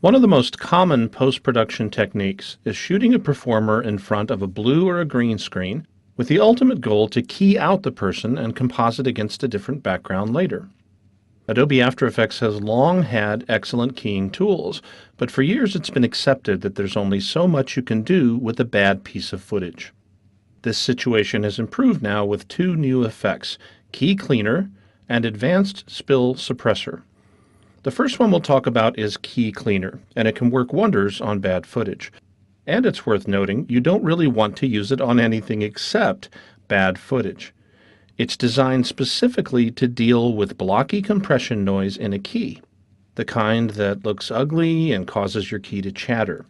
One of the most common post-production techniques is shooting a performer in front of a blue or a green screen with the ultimate goal to key out the person and composite against a different background later. Adobe After Effects has long had excellent keying tools, but for years it's been accepted that there's only so much you can do with a bad piece of footage. This situation has improved now with two new effects, Key Cleaner and Advanced Spill Suppressor. The first one we'll talk about is Key Cleaner, and it can work wonders on bad footage. And it's worth noting, you don't really want to use it on anything except bad footage. It's designed specifically to deal with blocky compression noise in a key, the kind that looks ugly and causes your key to chatter.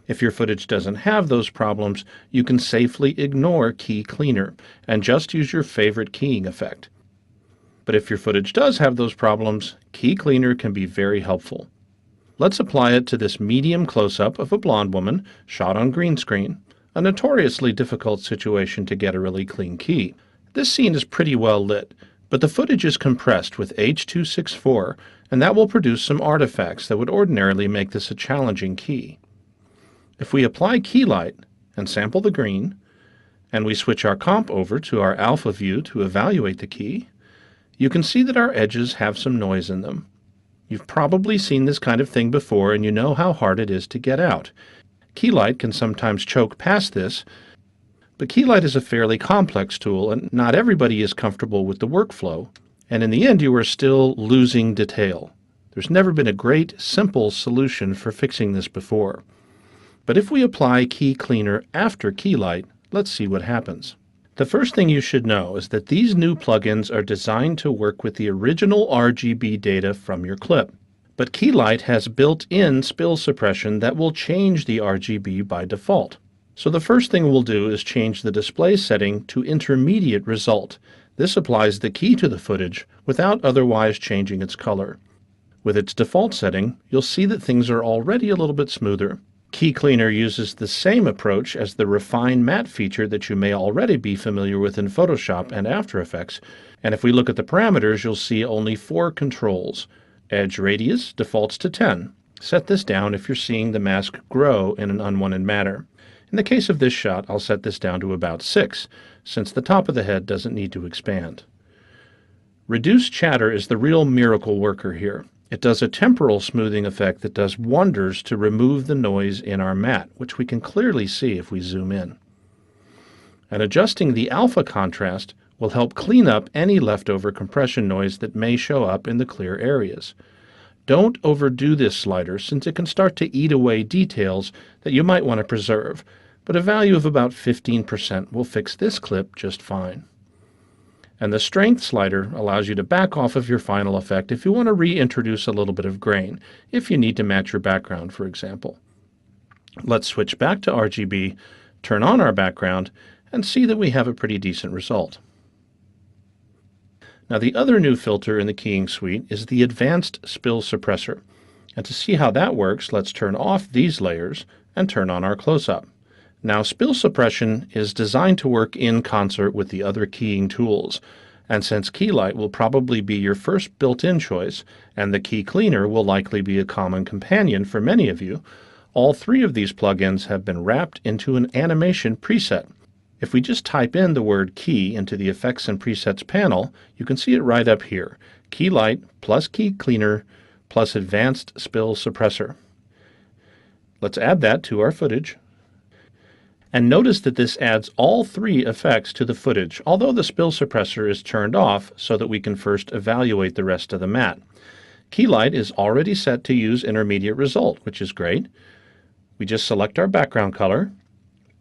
If your footage doesn't have those problems, you can safely ignore Key Cleaner and just use your favorite keying effect. But if your footage does have those problems, Key Cleaner can be very helpful. Let's apply it to this medium close-up of a blonde woman shot on green screen, a notoriously difficult situation to get a really clean key. This scene is pretty well lit, but the footage is compressed with H.264, and that will produce some artifacts that would ordinarily make this a challenging key. If we apply key light and sample the green, and we switch our comp over to our alpha view to evaluate the key, you can see that our edges have some noise in them. You've probably seen this kind of thing before and you know how hard it is to get out. Key light can sometimes choke past this, but key light is a fairly complex tool and not everybody is comfortable with the workflow, and in the end you are still losing detail. There's never been a great, simple solution for fixing this before. But if we apply Key Cleaner after key light, let's see what happens. The first thing you should know is that these new plugins are designed to work with the original RGB data from your clip. But key light has built-in spill suppression that will change the RGB by default. So the first thing we'll do is change the display setting to intermediate result. This applies the key to the footage without otherwise changing its color. With its default setting, you'll see that things are already a little bit smoother. Key Cleaner uses the same approach as the Refine Matte feature that you may already be familiar with in Photoshop and After Effects, and if we look at the parameters, you'll see only 4 controls. Edge radius defaults to 10. Set this down if you're seeing the mask grow in an unwanted manner. In the case of this shot, I'll set this down to about 6, since the top of the head doesn't need to expand. Reduce chatter is the real miracle worker here. It does a temporal smoothing effect that does wonders to remove the noise in our matte, which we can clearly see if we zoom in. And adjusting the alpha contrast will help clean up any leftover compression noise that may show up in the clear areas. Don't overdo this slider since it can start to eat away details that you might want to preserve, but a value of about 15% will fix this clip just fine. And the strength slider allows you to back off of your final effect if you want to reintroduce a little bit of grain, if you need to match your background, for example. Let's switch back to RGB, turn on our background, and see that we have a pretty decent result. Now the other new filter in the keying suite is the Advanced Spill Suppressor. And to see how that works, let's turn off these layers and turn on our close-up. Now, spill suppression is designed to work in concert with the other keying tools, and since key light will probably be your first built-in choice, and the Key Cleaner will likely be a common companion for many of you, all 3 of these plugins have been wrapped into an animation preset. If we just type in the word key into the Effects and Presets panel, you can see it right up here, Key Light plus Key Cleaner plus Advanced Spill Suppressor. Let's add that to our footage. And notice that this adds all 3 effects to the footage, although the spill suppressor is turned off so that we can first evaluate the rest of the matte. Key light is already set to use intermediate result, which is great. We just select our background color,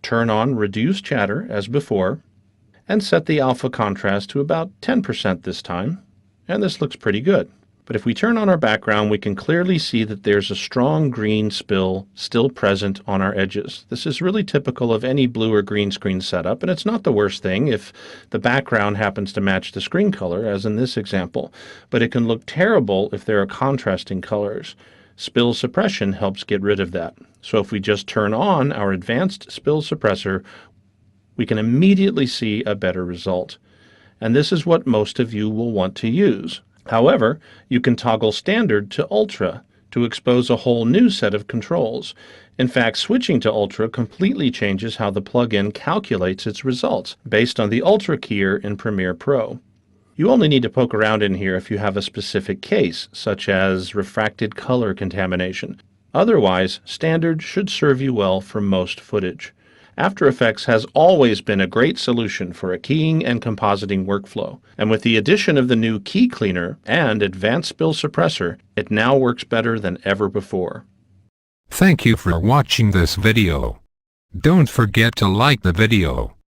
turn on reduce chatter as before, and set the alpha contrast to about 10% this time, and this looks pretty good. But if we turn on our background, we can clearly see that there's a strong green spill still present on our edges. This is really typical of any blue or green screen setup, and it's not the worst thing if the background happens to match the screen color, as in this example. But it can look terrible if there are contrasting colors. Spill suppression helps get rid of that. So if we just turn on our Advanced Spill Suppressor, we can immediately see a better result. And this is what most of you will want to use. However, you can toggle Standard to Ultra to expose a whole new set of controls. In fact, switching to Ultra completely changes how the plugin calculates its results based on the Ultra keyer in Premiere Pro. You only need to poke around in here if you have a specific case, such as refracted color contamination. Otherwise, Standard should serve you well for most footage. After Effects has always been a great solution for a keying and compositing workflow, and with the addition of the new Key Cleaner and Advanced Spill Suppressor, it now works better than ever before. Thank you for watching this video. Don't forget to like the video.